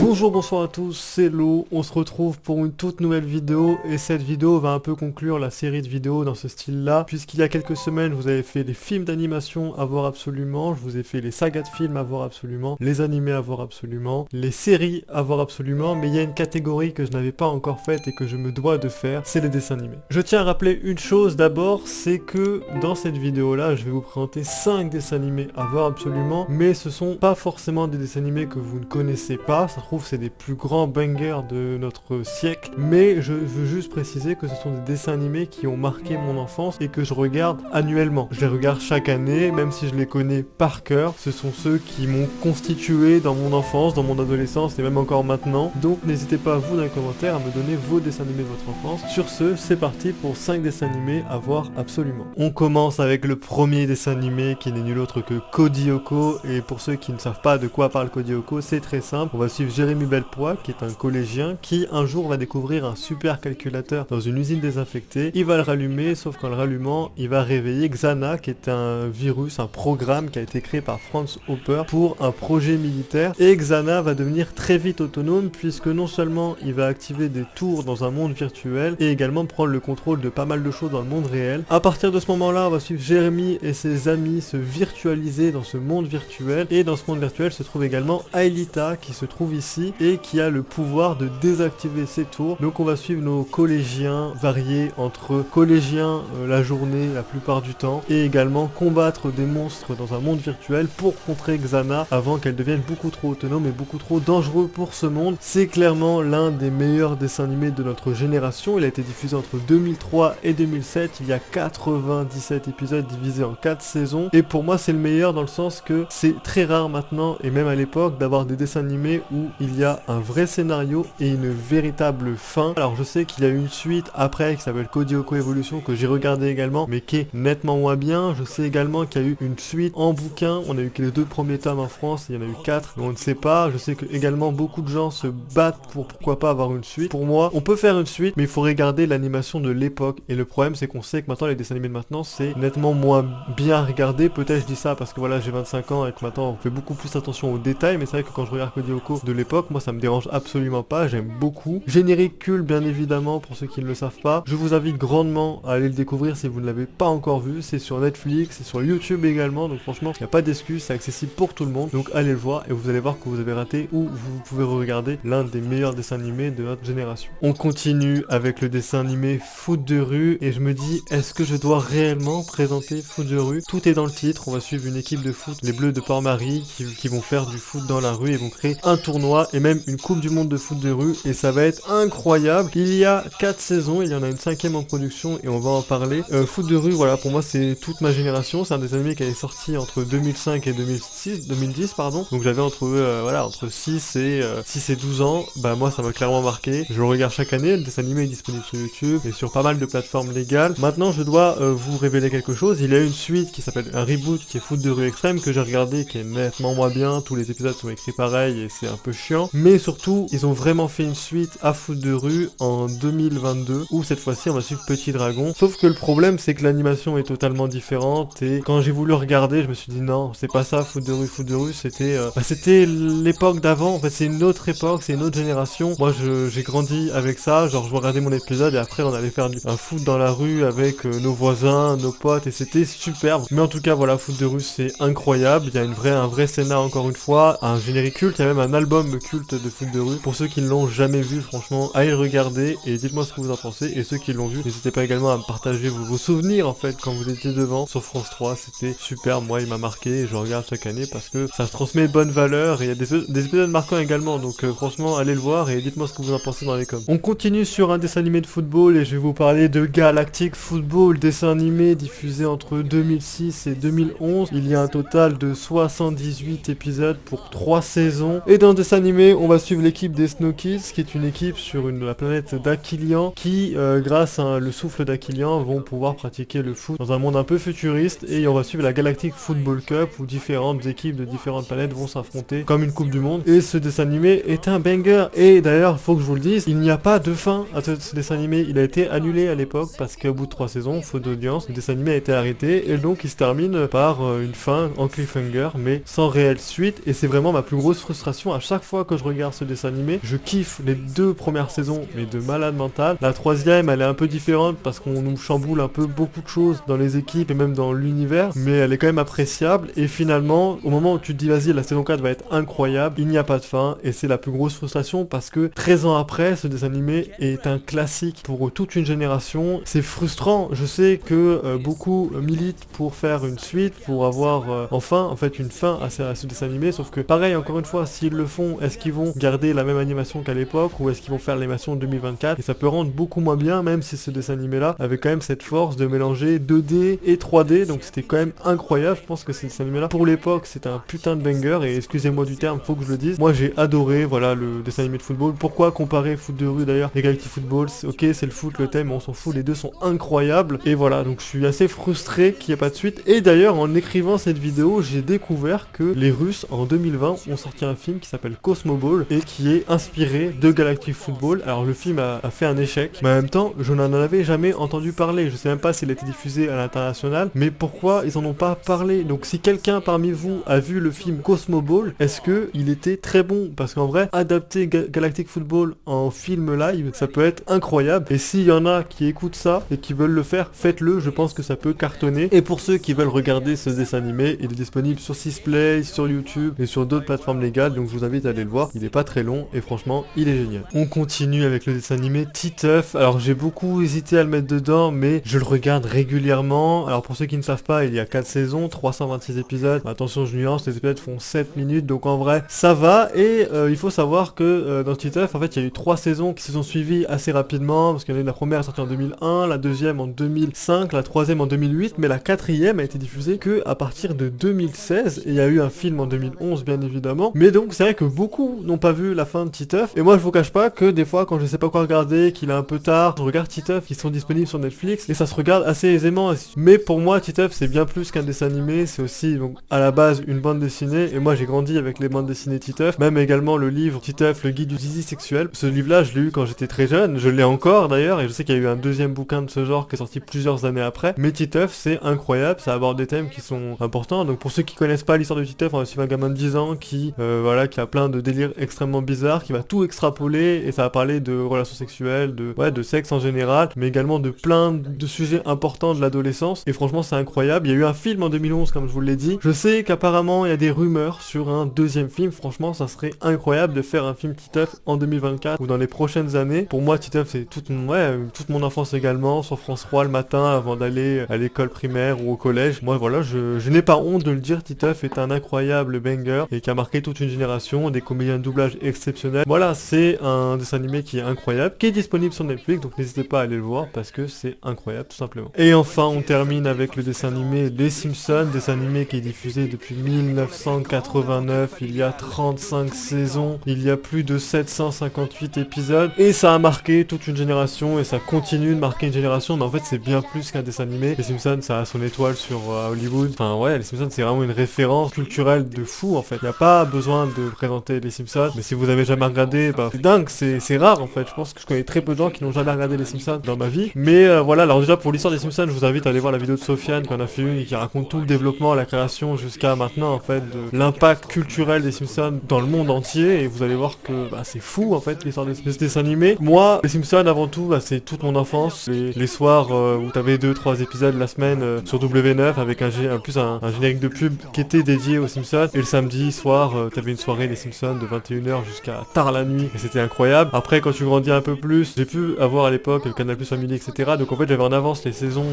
Bonjour, bonsoir à tous, c'est Lo, on se retrouve pour une toute nouvelle vidéo et cette vidéo va un peu conclure la série de vidéos dans ce style-là puisqu'il y a quelques semaines je vous avais fait les films d'animation à voir absolument, je vous ai fait les sagas de films à voir absolument, les animés à voir absolument, les séries à voir absolument, mais il y a une catégorie que je n'avais pas encore faite et que je me dois de faire, c'est les dessins animés. Je tiens à rappeler une chose d'abord, c'est que dans cette vidéo-là, je vais vous présenter 5 dessins animés à voir absolument, mais ce sont pas forcément des dessins animés que vous ne connaissez pas, ça se trouve c'est des plus grands bangers de notre siècle, mais je veux juste préciser que ce sont des dessins animés qui ont marqué mon enfance et que je regarde annuellement. Je les regarde chaque année, même si je les connais par cœur. Ce sont ceux qui m'ont constitué dans mon enfance, dans mon adolescence et même encore maintenant. Donc n'hésitez pas vous dans les commentaires à me donner vos dessins animés de votre enfance. Sur ce, c'est parti pour 5 dessins animés à voir absolument. On commence avec le premier dessin animé qui n'est nul autre que Code Lyoko, et pour ceux qui ne savent pas de quoi parle Code Lyoko, c'est très simple. On va suivre Jérémy Belpois, qui est un collégien, qui un jour va découvrir un super calculateur dans une usine désinfectée. Il va le rallumer, sauf qu'en le rallumant, il va réveiller Xana, qui est un virus, un programme qui a été créé par Franz Hopper pour un projet militaire. Et Xana va devenir très vite autonome, puisque non seulement il va activer des tours dans un monde virtuel, et également prendre le contrôle de pas mal de choses dans le monde réel. À partir de ce moment-là, on va suivre Jérémy et ses amis se virtualiser dans ce monde virtuel, et dans ce monde virtuel se trouve également Aelita, qui se trouve ici et qui a le pouvoir de désactiver ses tours. Donc on va suivre nos collégiens variés entre collégiens la journée la plupart du temps et également combattre des monstres dans un monde virtuel pour contrer Xana avant qu'elle devienne beaucoup trop autonome et beaucoup trop dangereux pour ce monde. C'est clairement l'un des meilleurs dessins animés de notre génération. Il a été diffusé entre 2003 et 2007. Il y a 97 épisodes divisés en 4 saisons et pour moi c'est le meilleur dans le sens que c'est très rare maintenant et même à l'époque d'avoir des dessins animés où il y a un vrai scénario et une véritable fin. Alors je sais qu'il y a eu une suite après qui s'appelle Code Lyoko Evolution que j'ai regardé également mais qui est nettement moins bien. Je sais également qu'il y a eu une suite en bouquin, on a eu que les 2 premiers tomes en France, il y en a eu 4 mais on ne sait pas. Je sais que également beaucoup de gens se battent pour pourquoi pas avoir une suite. Pour moi on peut faire une suite mais il faut regarder l'animation de l'époque et le problème c'est qu'on sait que maintenant les dessins animés de maintenant c'est nettement moins bien regardé. Peut-être je dis ça parce que voilà j'ai 25 ans et que maintenant on fait beaucoup plus attention aux détails, mais c'est vrai que quand je regarde Code Lyoko de l'époque, moi ça me dérange absolument pas, j'aime beaucoup. Générique cool bien évidemment pour ceux qui ne le savent pas. Je vous invite grandement à aller le découvrir si vous ne l'avez pas encore vu. C'est sur Netflix, c'est sur YouTube également, donc franchement il n'y a pas d'excuse, c'est accessible pour tout le monde. Donc allez le voir et vous allez voir que vous avez raté ou vous pouvez regarder l'un des meilleurs dessins animés de notre génération. On continue avec le dessin animé Foot de rue et je me dis est-ce que je dois réellement présenter Foot de rue? Tout est dans le titre, on va suivre une équipe de foot, les Bleus de Port-Marie qui vont faire du foot dans la rue et vont créer un tournoi et même une coupe du monde de foot de rue et ça va être incroyable. Il y a 4 saisons, il y en a une 5e en production et on va en parler. Foot de rue, voilà, pour moi c'est toute ma génération, c'est un des animés qui est sorti entre 2005 et 2010 pardon. Donc j'avais entre 6 et 12 ans. Bah moi ça m'a clairement marqué. Je le regarde chaque année, le dessin animé est disponible sur YouTube et sur pas mal de plateformes légales. Maintenant je dois vous révéler quelque chose. Il y a une suite qui s'appelle un reboot qui est Foot de rue extrême que j'ai regardé, qui est nettement moins bien. Tous les épisodes sont écrits pareil et c'est un peu chiant. Mais surtout, ils ont vraiment fait une suite à Foot de rue en 2022 où cette fois-ci on va suivre Petit Dragon. Sauf que le problème c'est que l'animation est totalement différente et quand j'ai voulu regarder, je me suis dit non, c'est pas ça Foot de rue, c'était l'époque d'avant. En fait, c'est une autre époque, c'est une autre génération. Moi, j'ai grandi avec ça. Genre, je regardais mon épisode et après on allait faire un foot dans la rue avec nos voisins, nos potes et c'était superbe. Mais en tout cas, voilà, Foot de rue c'est incroyable. Il y a un vrai scénar encore une fois, un générique culte, il y a même un album culte de Foot de rue. Pour ceux qui ne l'ont jamais vu, franchement, allez le regarder et dites-moi ce que vous en pensez. Et ceux qui l'ont vu, n'hésitez pas également à me partager vos souvenirs en fait quand vous étiez devant sur France 3. C'était super, moi il m'a marqué et je le regarde chaque année parce que ça se transmet de bonnes valeurs et il y a des épisodes marquants également. Donc franchement, allez le voir et dites-moi ce que vous en pensez dans les coms. On continue sur un dessin animé de football et je vais vous parler de Galactic Football, dessin animé diffusé entre 2006 et 2011. Il y a un total de 78 épisodes pour 3 saisons. Et dans le dessin animé, on va suivre l'équipe des Snow Kids, qui est une équipe sur la planète d'Aquilian, qui, grâce à le souffle d'Aquilian, vont pouvoir pratiquer le foot dans un monde un peu futuriste. Et on va suivre la Galactic Football Cup, où différentes équipes de différentes planètes vont s'affronter comme une coupe du monde. Et ce dessin animé est un banger. Et d'ailleurs, faut que je vous le dise, il n'y a pas de fin à ce dessin animé. Il a été annulé à l'époque parce qu'au bout de 3 saisons, faute d'audience, le dessin animé a été arrêté. Et donc, il se termine par une fin en cliffhanger, mais sans réelle suite. Et c'est vraiment ma plus grosse frustration à chaque fois que je regarde ce dessin animé, je kiffe les 2 premières saisons, mais de malade mental. La troisième, elle est un peu différente parce qu'on nous chamboule un peu beaucoup de choses dans les équipes et même dans l'univers, mais elle est quand même appréciable. Et finalement, au moment où tu te dis vas-y, la saison 4 va être incroyable, il n'y a pas de fin, et c'est la plus grosse frustration parce que 13 ans après, ce dessin animé est un classique pour toute une génération. C'est frustrant, je sais que beaucoup militent pour faire une suite, pour avoir enfin en fait une fin à ce dessin animé, sauf que pareil, encore une fois, s'ils le font, est-ce qu'ils vont garder la même animation qu'à l'époque ou est-ce qu'ils vont faire l'animation de 2024, et ça peut rendre beaucoup moins bien, même si ce dessin animé là avait quand même cette force de mélanger 2D et 3D, donc c'était quand même incroyable. Je pense que ce dessin animé là pour l'époque c'était un putain de banger, et excusez-moi du terme, faut que je le dise, moi j'ai adoré voilà le dessin animé de football. Pourquoi comparer foot de rue d'ailleurs et Galactic Football? Ok, c'est le foot, le thème, on s'en fout, les deux sont incroyables, et voilà, donc je suis assez frustré qu'il n'y ait pas de suite. Et d'ailleurs en écrivant cette vidéo, j'ai découvert que les Russes en 2020 ont sorti un film qui s'appelle Cosmo Ball et qui est inspiré de Galactic Football. Alors le film a fait un échec, mais en même temps je n'en avais jamais entendu parler, je sais même pas s'il a été diffusé à l'international, mais pourquoi ils en ont pas parlé? Donc si quelqu'un parmi vous a vu le film Cosmo Ball, est-ce que il était très bon? Parce qu'en vrai, adapter Galactic Football en film live, ça peut être incroyable, et s'il y en a qui écoutent ça et qui veulent le faire, faites-le, je pense que ça peut cartonner. Et pour ceux qui veulent regarder ce dessin animé, il est disponible sur Sisplay, sur YouTube et sur d'autres plateformes légales, donc je vous invite à aller le voir, il est pas très long et franchement il est génial. On continue avec le dessin animé Titeuf. Alors j'ai beaucoup hésité à le mettre dedans, mais je le regarde régulièrement. Alors pour ceux qui ne savent pas, il y a 4 saisons, 326 épisodes, attention je nuance, les épisodes font 7 minutes, donc en vrai ça va. Et il faut savoir que dans Titeuf, en fait il y a eu 3 saisons qui se sont suivies assez rapidement, parce qu'il y en a eu la première sortie en 2001, la deuxième en 2005, la troisième en 2008, mais la quatrième a été diffusée que à partir de 2016, et il y a eu un film en 2011 bien évidemment, mais donc c'est vrai que beaucoup n'ont pas vu la fin de Titeuf, et moi je vous cache pas que des fois quand je sais pas quoi regarder, qu'il est un peu tard, je regarde Titeuf qui sont disponibles sur Netflix, et ça se regarde assez aisément. Mais pour moi Titeuf c'est bien plus qu'un dessin animé, c'est aussi donc à la base une bande dessinée, et moi j'ai grandi avec les bandes dessinées Titeuf, même également le livre Titeuf, le guide du zizi sexuel. Ce livre là je l'ai eu quand j'étais très jeune, je l'ai encore d'ailleurs, et je sais qu'il y a eu un deuxième bouquin de ce genre qui est sorti plusieurs années après, mais Titeuf c'est incroyable, ça aborde des thèmes qui sont importants. Donc pour ceux qui connaissent pas l'histoire de Titeuf, on va suivre un gamin de 10 ans qui voilà, qui a plein de délires extrêmement bizarres, qui va tout extrapoler, et ça va parler de relations sexuelles, de sexe en général, mais également de plein de sujets importants de l'adolescence, et franchement c'est incroyable. Il y a eu un film en 2011 comme je vous l'ai dit, je sais qu'apparemment il y a des rumeurs sur un deuxième film, franchement ça serait incroyable de faire un film Titeuf en 2024 ou dans les prochaines années. Pour moi Titeuf c'est toute mon enfance également, sur France 3 le matin avant d'aller à l'école primaire ou au collège. Moi voilà, je n'ai pas honte de le dire, Titeuf est un incroyable banger et qui a marqué toute une génération, des comédiens de doublage exceptionnels. Voilà, c'est un dessin animé qui est incroyable, qui est disponible sur Netflix, donc n'hésitez pas à aller le voir parce que c'est incroyable tout simplement. Et enfin on termine avec le dessin animé Les Simpsons, dessin animé qui est diffusé depuis 1989, il y a 35 saisons, il y a plus de 758 épisodes, et ça a marqué toute une génération et ça continue de marquer une génération, mais en fait c'est bien plus qu'un dessin animé. Les Simpsons ça a son étoile sur Hollywood, enfin ouais, les Simpsons c'est vraiment une référence culturelle de fou en fait, il n'y a pas besoin de présenter les Simpsons, mais si vous avez jamais regardé, bah c'est dingue, c'est rare en fait, je pense que je connais très peu de gens qui n'ont jamais regardé les Simpsons dans ma vie, mais voilà, alors déjà pour l'histoire des Simpsons, je vous invite à aller voir la vidéo de Sofiane qui en a fait une et qui raconte tout le développement, la création jusqu'à maintenant en fait, de l'impact culturel des Simpsons dans le monde entier, et vous allez voir que bah, c'est fou en fait l'histoire de ce dessin animé. Moi, les Simpsons avant tout, bah, c'est toute mon enfance, les soirs où t'avais 2-3 épisodes la semaine sur W9 avec un générique de pub qui était dédié aux Simpsons, et le samedi soir t'avais une soirée des Simpsons de 21h jusqu'à tard la nuit, et c'était incroyable. Après quand tu grandis un peu plus, j'ai pu avoir à l'époque le Canal Plus Family, etc. Donc en fait j'avais en avance les saisons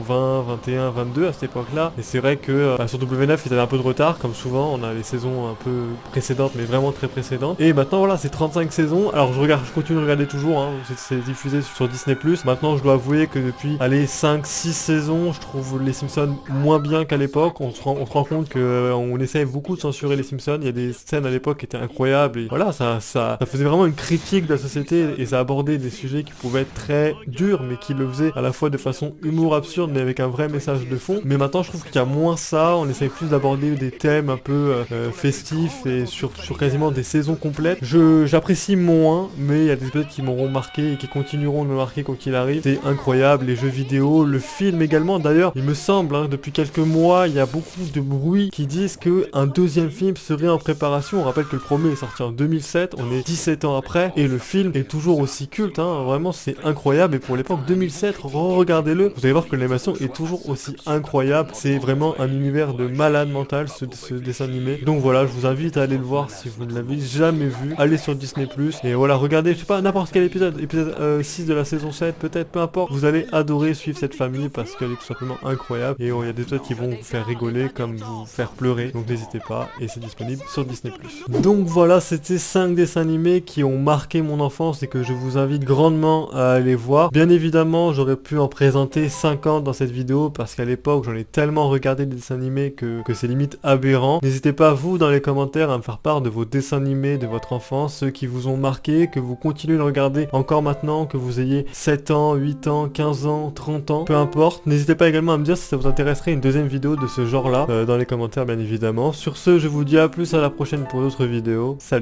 20, 21, 22 à cette époque là, et c'est vrai que sur W9 ils avaient un peu de retard, comme souvent on a les saisons un peu précédentes, mais vraiment très précédentes, et maintenant voilà c'est 35 saisons. Alors je continue de regarder toujours, hein, c'est diffusé sur Disney+. Maintenant je dois avouer que depuis 5-6 saisons je trouve les Simpsons moins bien qu'à l'époque. On se rend compte que on essaye beaucoup de censurer les Simpsons, il y a des scènes à l'époque qui étaient incroyables, et voilà, ça faisait vraiment une critique de la société, et ça abordait des sujets qui pouvaient être très durs, mais qui le faisaient à la fois de façon humour absurde, mais avec un vrai message de fond. Mais maintenant je trouve qu'il y a moins ça, on essaye plus d'aborder des thèmes un peu festifs, et sur quasiment des saisons complètes. J'apprécie moins, mais il y a des épisodes qui m'auront marqué et qui continueront de me marquer quoi qu'il arrive. C'est incroyable, les jeux vidéo, le film également. D'ailleurs, il me semble, depuis quelques mois, il y a beaucoup de bruits qui disent qu'un deuxième film serait en préparation. rappelle que le premier est sorti en 2007, on est 17 ans après, et le film est toujours aussi culte, hein, vraiment c'est incroyable, et pour l'époque 2007, regardez-le, vous allez voir que l'animation est toujours aussi incroyable, c'est vraiment un univers de malade mental ce dessin animé, donc voilà, je vous invite à aller le voir si vous ne l'avez jamais vu, allez sur Disney+, et voilà, regardez, je sais pas, n'importe quel épisode 6 de la saison 7, peut-être, peu importe, vous allez adorer suivre cette famille parce qu'elle est tout simplement incroyable, et il y a des épisodes qui vont vous faire rigoler comme vous faire pleurer, donc n'hésitez pas, et c'est disponible sur Disney+. Donc voilà, c'était 5 dessins animés qui ont marqué mon enfance et que je vous invite grandement à aller voir. Bien évidemment, j'aurais pu en présenter 50 dans cette vidéo parce qu'à l'époque, j'en ai tellement regardé des dessins animés que c'est limite aberrant. N'hésitez pas, vous, dans les commentaires, à me faire part de vos dessins animés de votre enfance, ceux qui vous ont marqué, que vous continuez de regarder encore maintenant, que vous ayez 7 ans, 8 ans, 15 ans, 30 ans, peu importe. N'hésitez pas également à me dire si ça vous intéresserait une deuxième vidéo de ce genre-là, dans les commentaires bien évidemment. Sur ce, je vous dis à plus, à la prochaine pour d'autres vidéos. Salut!